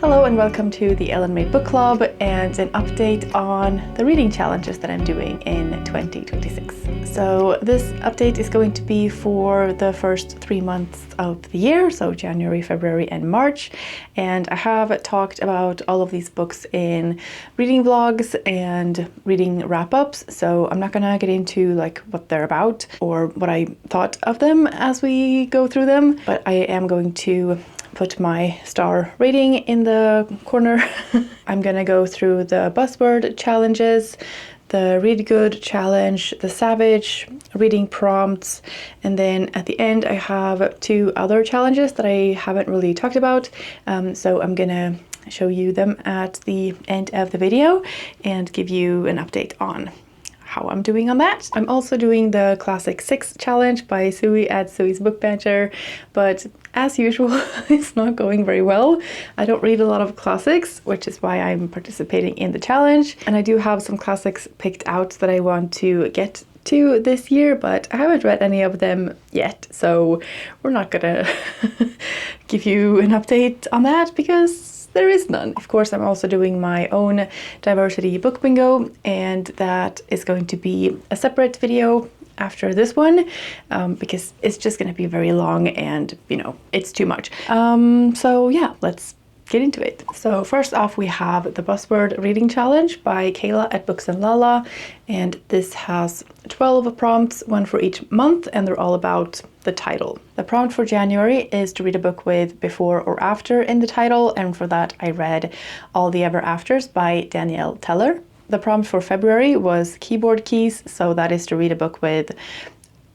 Hello and welcome to the Ellen Made Book Club and an update on the reading challenges that I'm doing in 2026. So this update is going to be for the first 3 months of the year, so January, February and March. And I have talked about all of these books in reading vlogs and reading wrap-ups, so I'm not gonna get into like what they're about or what I thought of them as we go through them, but I am going to put my star rating in the corner. I'm gonna go through the Buzzword challenges, the Read Good challenge, the Savidge Reading Prompts, and then at the end I have 2 other challenges that I haven't really talked about, so I'm gonna show you them at the end of the video and give you an update on how I'm doing on that. I'm also doing the Classic 6 challenge by Suey at Suey's Book Banter, but as usual, it's not going very well. I don't read a lot of classics, which is why I'm participating in the challenge. And I do have some classics picked out that I want to get to this year, but I haven't read any of them yet, so we're not gonna give you an update on that because there is none. Of course, I'm also doing my own diversity book bingo, and that is going to be a separate video after this one because it's just going to be very long and, you know, it's too much. So yeah, let's get into it. So first off, we have the Buzzword Reading Challenge by Kayla at Books and Lala, and this has 12 prompts, 1 for each month, and they're all about the title. The prompt for January is to read a book with before or after in the title, and for that I read All the Ever Afters by Danielle Teller. The prompt for February was keyboard keys, so that is to read a book with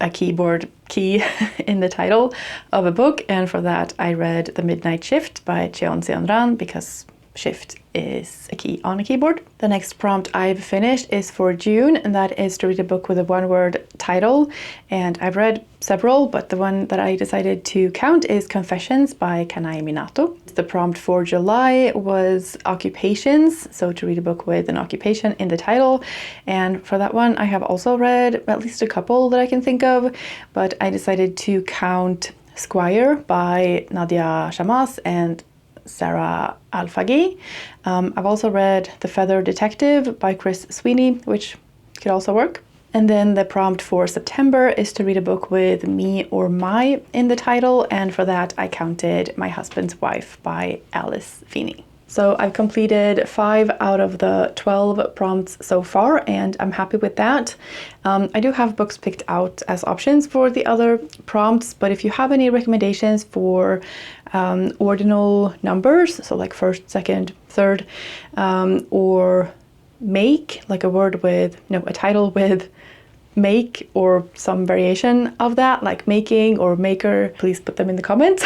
a keyboard key in the title of a book, and for that I read The Midnight Shift by Cheon Seon-ran because shift is a key on a keyboard. The next prompt I've finished is for June, and that is to read a book with a 1-word title, and I've read several, but the one that I decided to count is Confessions by Kanai Minato. The prompt for July was occupations, so to read a book with an occupation in the title, and for that one I have also read at least a couple that I can think of, but I decided to count Squire by Nadia Shamas and Sarah Alfagi. I've also read The Feather Detective by Chris Sweeney, which could also work. And then the prompt for September is to read a book with me or my in the title, and for that I counted My Husband's Wife by Alice Feeney. So I've completed 5 out of the 12 prompts so far, and I'm happy with that. I do have books picked out as options for the other prompts, but if you have any recommendations for ordinal numbers, so like first, second, third, or make, like a title with make or some variation of that, like making or maker, please put them in the comments.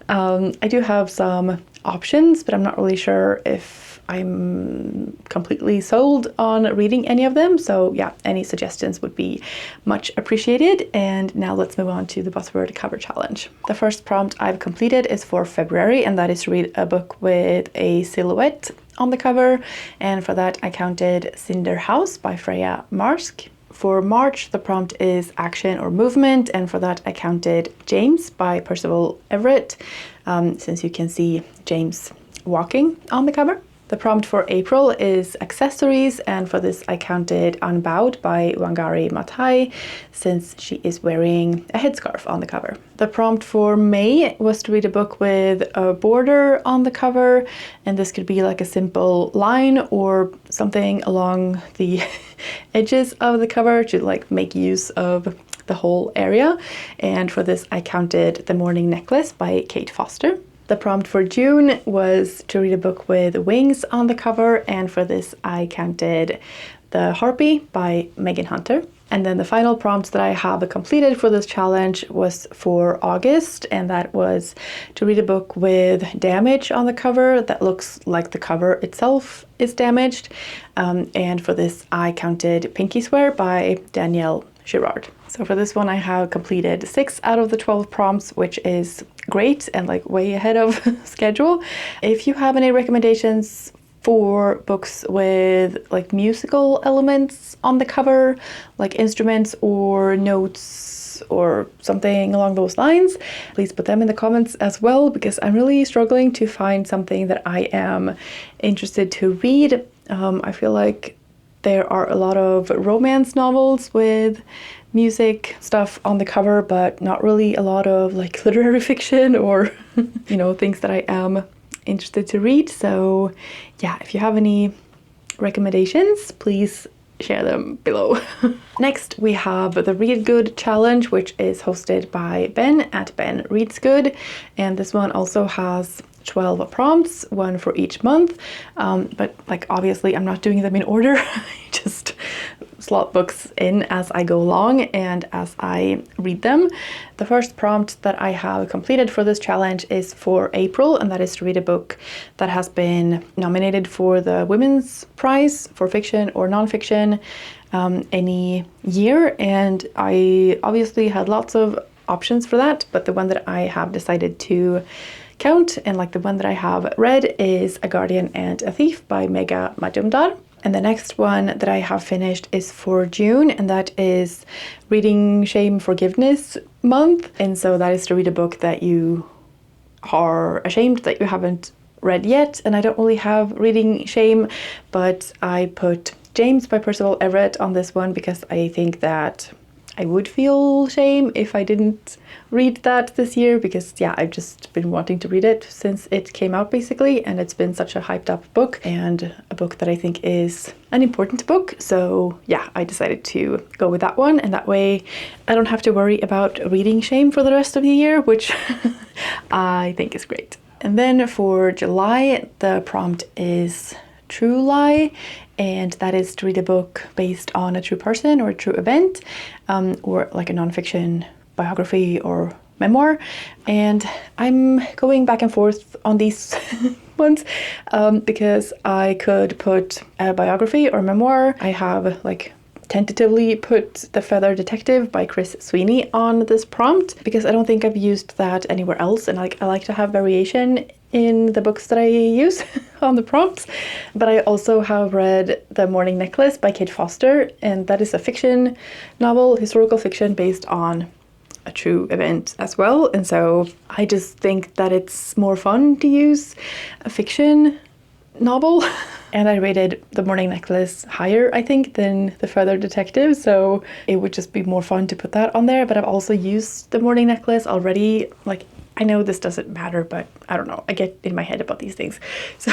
I do have some options, but I'm not really sure if I'm completely sold on reading any of them. So yeah, any suggestions would be much appreciated. And now let's move on to the Buzzword cover challenge. The first prompt I've completed is for February, and that is to read a book with a silhouette on the cover. And for that I counted Cinder House by Freya Marsk. For March, the prompt is action or movement, and for that I counted James by Percival Everett, since you can see James walking on the cover. The prompt for April is accessories, and for this I counted Unbowed by Wangari Maathai, since she is wearing a headscarf on the cover. The prompt for May was to read a book with a border on the cover, and this could be like a simple line or something along the edges of the cover to like make use of the whole area, and for this I counted The Morning Necklace by Kate Foster. The prompt for June was to read a book with wings on the cover, and for this I counted The Harpy by Megan Hunter. And then the final prompt that I have completed for this challenge was for August, and that was to read a book with damage on the cover that looks like the cover itself is damaged. And for this I counted Pinky Swear by Danielle Girard. So for this one I have completed 6 out of the 12 prompts, which is great and like way ahead of schedule. If you have any recommendations for books with like musical elements on the cover, like instruments or notes or something along those lines, please put them in the comments as well, because I'm really struggling to find something that I am interested to read. I feel like there are a lot of romance novels with music stuff on the cover, but not really a lot of like literary fiction or you know, things that I am interested to read. So yeah, if you have any recommendations, please share them below. Next, we have the Read Good Challenge, which is hosted by Ben at Ben Reads Good, and this one also has 12 prompts, one for each month, but like obviously I'm not doing them in order. I just slot books in as I go along and as I read them. The first prompt that I have completed for this challenge is for April, and that is to read a book that has been nominated for the Women's Prize for fiction or nonfiction any year, and I obviously had lots of options for that, but the one that I have decided to count, and like the one that I have read, is A Guardian and a Thief by Megha Majumdar. And the next one that I have finished is for June, and that is Reading Shame Forgiveness Month. And so that is to read a book that you are ashamed that you haven't read yet. And I don't really have reading shame, but I put James by Percival Everett on this one because I think that I would feel shame if I didn't read that this year, because yeah, I've just been wanting to read it since it came out basically, and it's been such a hyped up book and a book that I think is an important book. So yeah, I decided to go with that one, and that way I don't have to worry about reading shame for the rest of the year, which I think is great. And then for July, the prompt is True Lie, and that is to read a book based on a true person or a true event, or like a nonfiction biography or memoir. And I'm going back and forth on these ones because I could put a biography or memoir. I have like tentatively put The Feather Detective by Chris Sweeney on this prompt because I don't think I've used that anywhere else, and I like to have variation in the books that I use on the prompts. But I also have read The Morning Necklace by Kate Foster, and that is a fiction novel, historical fiction based on a true event as well. And so I just think that it's more fun to use a fiction novel. And I rated The Morning Necklace higher, I think, than The Feather Detective, so it would just be more fun to put that on there. But I've also used The Morning Necklace already. Like, I know this doesn't matter, but I don't know, I get in my head about these things. So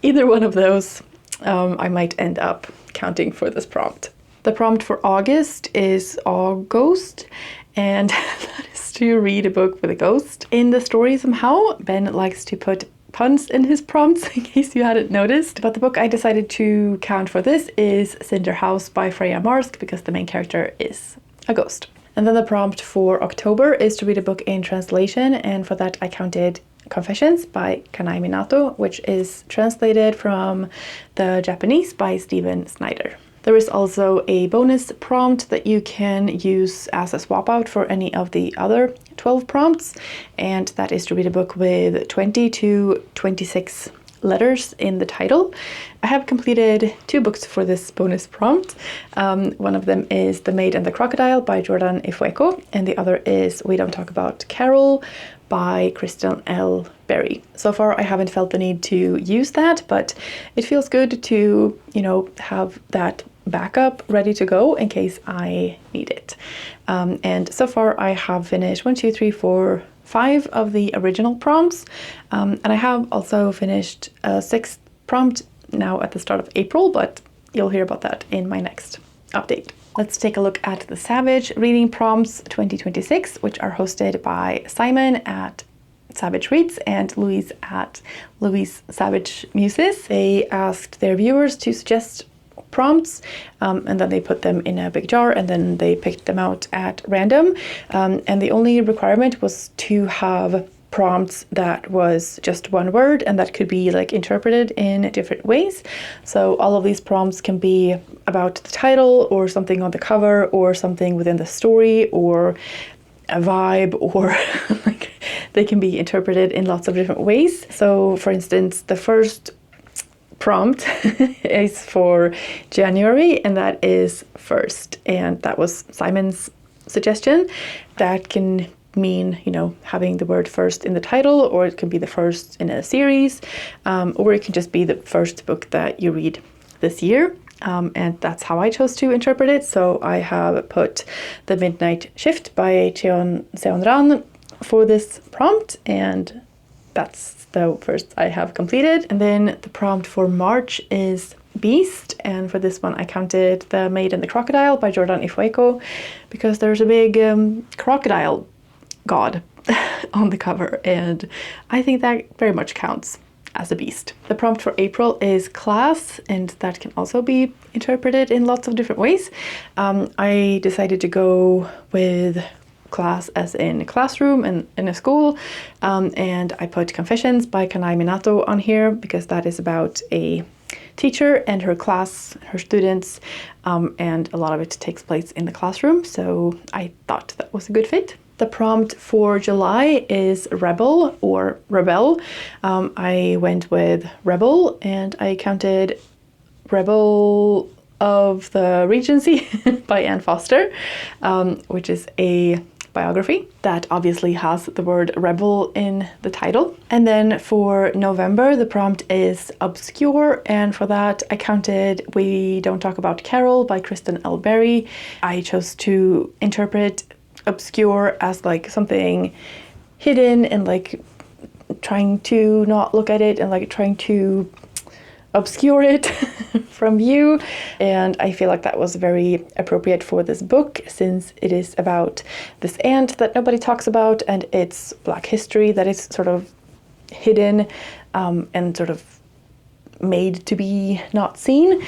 either one of those I might end up counting for this prompt. The prompt for August is August, and that is to read a book with a ghost in the story somehow. Ben likes to put puns in his prompts, in case you hadn't noticed. But the book I decided to count for this is Cinder House by Freya Marsk, because the main character is a ghost. And then the prompt for October is to read a book in translation, and for that I counted Confessions by Kanai Minato, which is translated from the Japanese by Stephen Snyder. There is also a bonus prompt that you can use as a swap out for any of the other 12 prompts, and that is to read a book with 20 to 26 letters in the title. I have completed 2 books for this bonus prompt. One of them is The Maid and the Crocodile by Jordan Ifueko, and the other is We Don't Talk About Carol by Kristen L. Berry. So far I haven't felt the need to use that, but it feels good to, you know, have that backup ready to go in case I need it. And so far I have finished 1, 2, 3, 4, 5 of the original prompts, and I have also finished a 6th prompt now at the start of April, but you'll hear about that in my next update. Let's take a look at the Savidge Reading Prompts 2026, which are hosted by Simon at Savidge Reads and Louise at Louise Savidge Muses. They asked their viewers to suggest prompts, and then they put them in a big jar, and then they picked them out at random, and the only requirement was to have prompts that was just one word and that could be like interpreted in different ways. So all of these prompts can be about the title or something on the cover or something within the story or a vibe, or like they can be interpreted in lots of different ways. So for instance, the first prompt is for January, and that is first. And that was Simon's suggestion. That can mean, you know, having the word first in the title, or it can be the first in a series, or it can just be the first book that you read this year. And that's how I chose to interpret it. So I have put The Midnight Shift by Cheon Seon-ran for this prompt, and that's the first I have completed. And then the prompt for March is Beast, and for this one I counted The Maid and the Crocodile by Jordan Ifueko, because there's a big crocodile god on the cover, and I think that very much counts as a beast. The prompt for April is Class, and that can also be interpreted in lots of different ways. I decided to go with class as in classroom and in a school, and I put Confessions by Kanai Minato on here because that is about a teacher and her class, her students, and a lot of it takes place in the classroom, so I thought that was a good fit. The prompt for July is Rebel or Rebel. I went with Rebel, and I counted Rebel of the Regency by Anne Foster, which is a biography that obviously has the word rebel in the title. And then for November, the prompt is Obscure, and for that I counted We Don't Talk About Carol by Kristen L. Berry. I chose to interpret obscure as like something hidden and like trying to not look at it and like trying to obscure it from view, and I feel like that was very appropriate for this book since it is about this ant that nobody talks about, and it's Black history that is sort of hidden and sort of made to be not seen.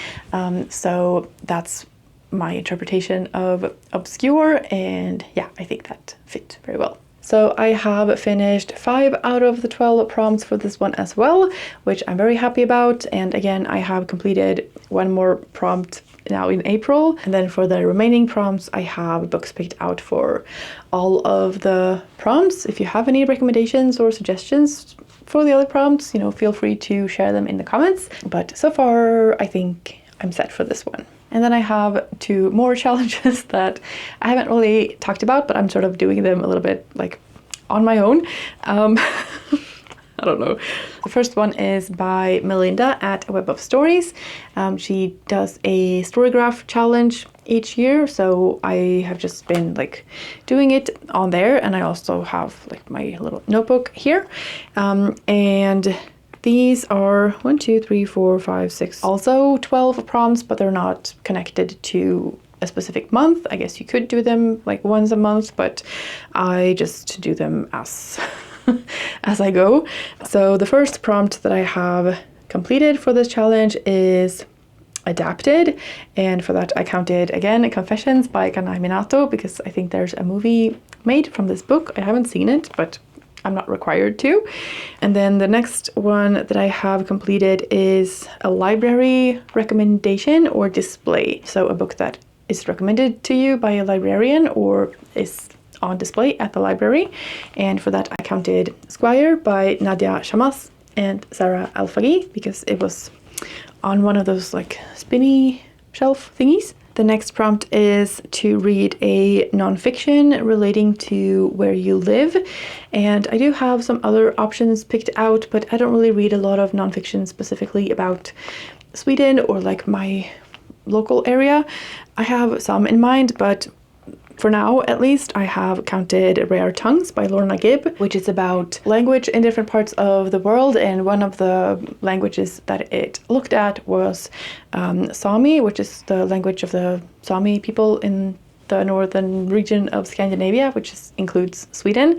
So that's my interpretation of obscure, and yeah, I think that fit very well. So I have finished 5 out of the 12 prompts for this one as well, which I'm very happy about. And again, I have completed one more prompt now in April. And then for the remaining prompts, I have books picked out for all of the prompts. If you have any recommendations or suggestions for the other prompts, you know, feel free to share them in the comments. But so far, I think I'm set for this one. And then I have 2 more challenges that I haven't really talked about, but I'm sort of doing them a little bit like on my own. I don't know. The first one is by Melinda at A Web of Stories. She does a storygraph challenge each year, so I have just been like doing it on there, and I also have like my little notebook here. And these are 1, 2, 3, 4, 5, 6, also 12 prompts, but they're not connected to a specific month. I guess you could do them like once a month, but I just do them as as I go. So the first prompt that I have completed for this challenge is Adapted, and for that I counted again Confessions by Kanai Minato because I think there's a movie made from this book. I haven't seen it, but I'm not required to. And then the next one that I have completed is a library recommendation or display. So a book that is recommended to you by a librarian or is on display at the library. And for that I counted Squire by Nadia Shamas and Sarah Alfagi because it was on one of those like spinny shelf thingies. The next prompt is to read a nonfiction relating to where you live. And I do have some other options picked out, but I don't really read a lot of nonfiction specifically about Sweden or like my local area. I have some in mind, but for now, at least, I have counted Rare Tongues by Lorna Gibb, which is about language in different parts of the world. And one of the languages that it looked at was Sami, which is the language of the Sami people in the northern region of Scandinavia, which includes Sweden,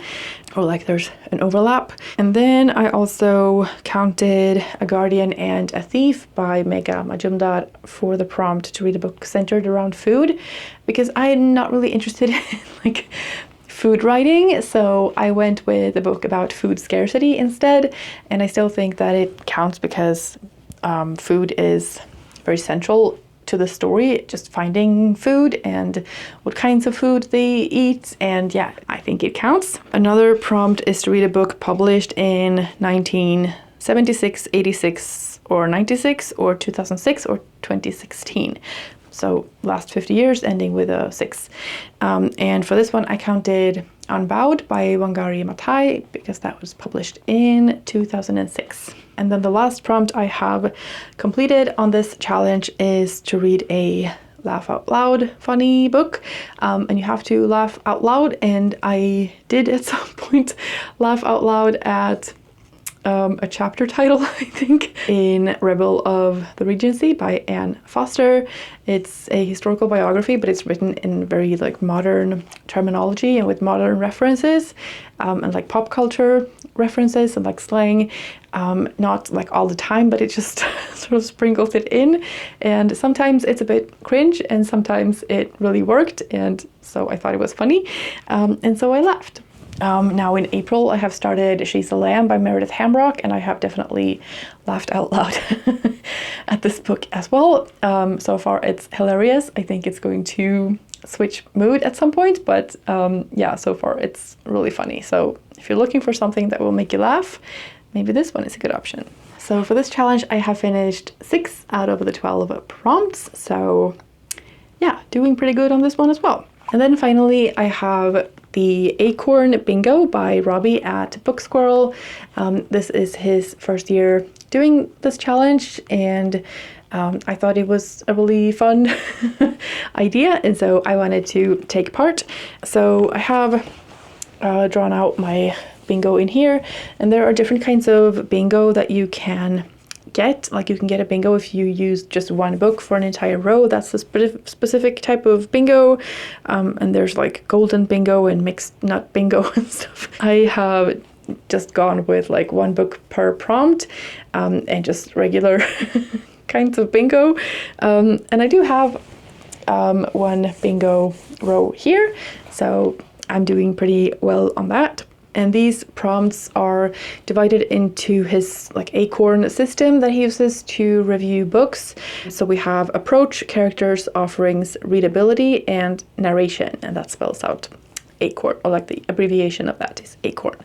or like there's an overlap. And then I also counted A Guardian and a Thief by Megha Majumdar for the prompt to read a book centered around food, because I'm not really interested in like food writing, so I went with a book about food scarcity instead, and I still think that it counts because food is very central to the story, just finding food and what kinds of food they eat, and yeah, I think it counts. Another prompt is to read a book published in 1976, 86, or 96 or 2006 or 2016. So last 50 years ending with a 6. And for this one I counted Unbowed by Wangari Maathai because that was published in 2006. And then the last prompt I have completed on this challenge is to read a laugh out loud funny book, and you have to laugh out loud, and I did at some point laugh out loud at a chapter title, I think, in Rebel of the Regency by Anne Foster. It's a historical biography, but it's written in very like modern terminology and with modern references, and like pop culture references and like slang, not like all the time, but it just sort of sprinkles it in, and sometimes it's a bit cringe and sometimes it really worked, and so I thought it was funny, and so I laughed. Now in April I have started She's a Lamb by Meredith Hamrock, and I have definitely laughed out loud at this book as well. So far it's hilarious. I think it's going to switch mood at some point, but yeah, so far it's really funny. So if you're looking for something that will make you laugh, maybe this one is a good option. So for this challenge I have finished 6 out of the 12 prompts, so yeah, doing pretty good on this one as well. And then finally I have the ACORN Bingo by Robbie at Book Squirrel. This is his first year doing this challenge, and I thought it was a really fun idea, and so I wanted to take part. So I have drawn out my bingo in here, and there are different kinds of bingo that you can get. Like you can get a bingo if you use just one book for an entire row. That's a specific type of bingo, and there's like golden bingo and mixed nut bingo and stuff. I have just gone with like one book per prompt, and just regular kinds of bingo, and I do have one bingo row here, so I'm doing pretty well on that. And these prompts are divided into his like ACORN system that he uses to review books. So we have approach, characters, offerings, readability, and narration, and that spells out ACORN, or like the abbreviation of that is ACORN.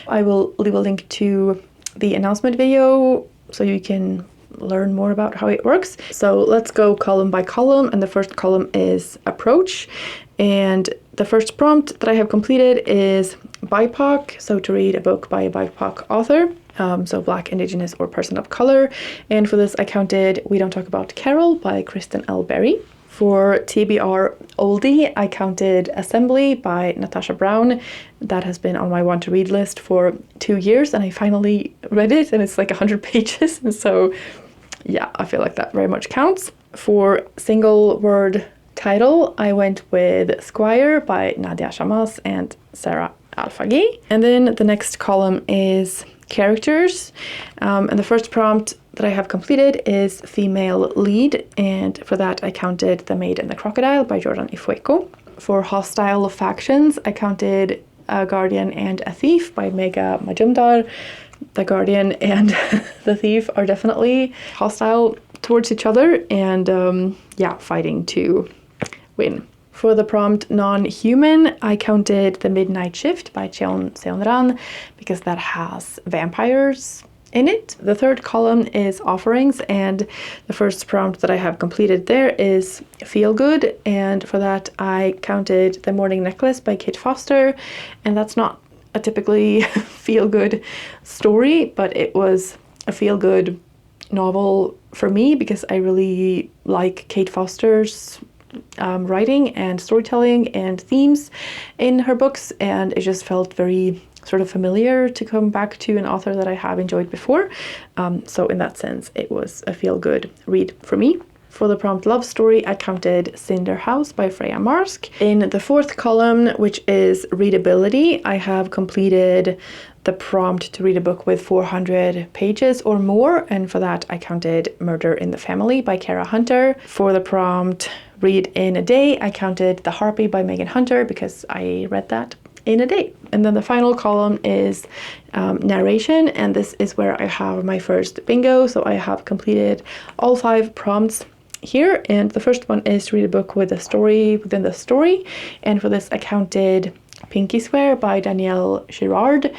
I will leave a link to the announcement video so you can learn more about how it works. So let's go column by column, and the first column is approach. And the first prompt that I have completed is BIPOC, so to read a book by a BIPOC author, so Black, Indigenous, or person of color. And for this I counted We Don't Talk About Carol by Kristen L. Berry. For TBR Oldie, I counted Assembly by Natasha Brown. That has been on my want to read list for 2 years, and I finally read it, and it's like 100 pages, and so yeah, I feel like that very much counts. For single word title, I went with Squire by Nadia Shamas and Sarah Alfagi. And then the next column is characters, and the first prompt that I have completed is female lead, and for that I counted The Maid and the Crocodile by Jordan Ifueko. For hostile factions, I counted A Guardian and a Thief by Megha Majumdar. The Guardian and the Thief are definitely hostile towards each other, and yeah, fighting to win. For the prompt non-human, I counted The Midnight Shift by Cheon Seonran because that has vampires in it. The third column is offerings, and the first prompt that I have completed there is Feel Good, and for that I counted The Morning Necklace by Kate Foster, and that's not a typically feel-good story, but it was a feel-good novel for me because I really like Kate Foster's writing and storytelling and themes in her books, and it just felt very sort of familiar to come back to an author that I have enjoyed before. So in that sense, it was a feel-good read for me. For the prompt love story, I counted Cinder House by Freya Marsk. In the fourth column, which is readability, I have completed the prompt to read a book with 400 pages or more, and for that I counted Murder in the Family by Kara Hunter. For the prompt read in a day, I counted The Harpy by Megan Hunter because I read that in a day. And then the final column is narration, and this is where I have my first bingo. So I have completed all 5 prompts here, and the first one is to read a book with a story within the story, and for this I counted Pinky Swear by Danielle Girard.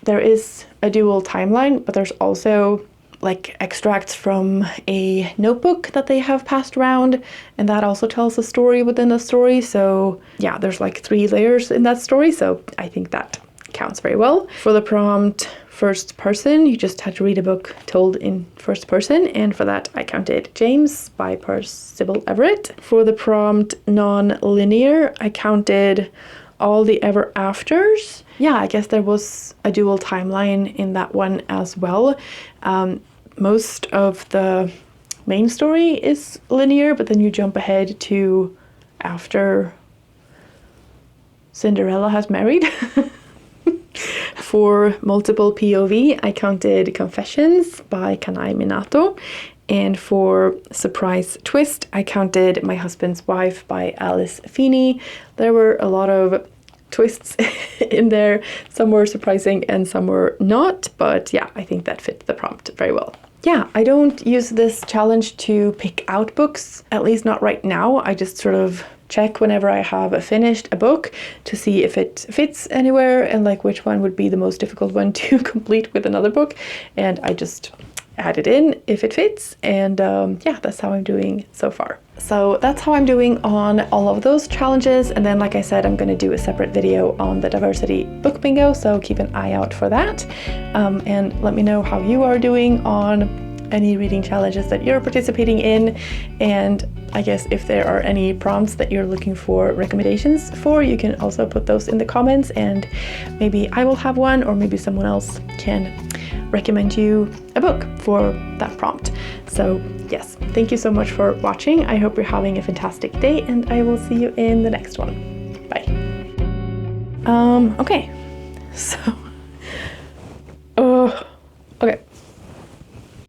There is a dual timeline, but there's also like extracts from a notebook that they have passed around, and that also tells a story within a story. So yeah, there's like 3 layers in that story, so I think that counts very well. For the prompt first person, you just had to read a book told in first person, and for that I counted James by Percival Everett. For the prompt non-linear, I counted All the Ever Afters. Yeah, I guess there was a dual timeline in that one as well. Most of the main story is linear, but then you jump ahead to after Cinderella has married. For multiple POV, I counted Confessions by Kanai Minato. And for surprise twist, I counted My Husband's Wife by Alice Feeney. There were a lot of twists in there. Some were surprising and some were not, but yeah, I think that fit the prompt very well. Yeah, I don't use this challenge to pick out books, at least not right now. I just sort of check whenever I have finished a book to see if it fits anywhere and like which one would be the most difficult one to complete with another book, and I just add it in if it fits, and yeah, that's how I'm doing so far. So that's how I'm doing on all of those challenges, and then like I said, I'm going to do a separate video on the diversity book bingo, so keep an eye out for that, and let me know how you are doing on any reading challenges that you're participating in, and I guess if there are any prompts that you're looking for recommendations for, you can also put those in the comments, and maybe I will have one, or maybe someone else can recommend you a book for that prompt. So yes, thank you so much for watching. I hope you're having a fantastic day, and I will see you in the next one. Bye. Okay, so okay.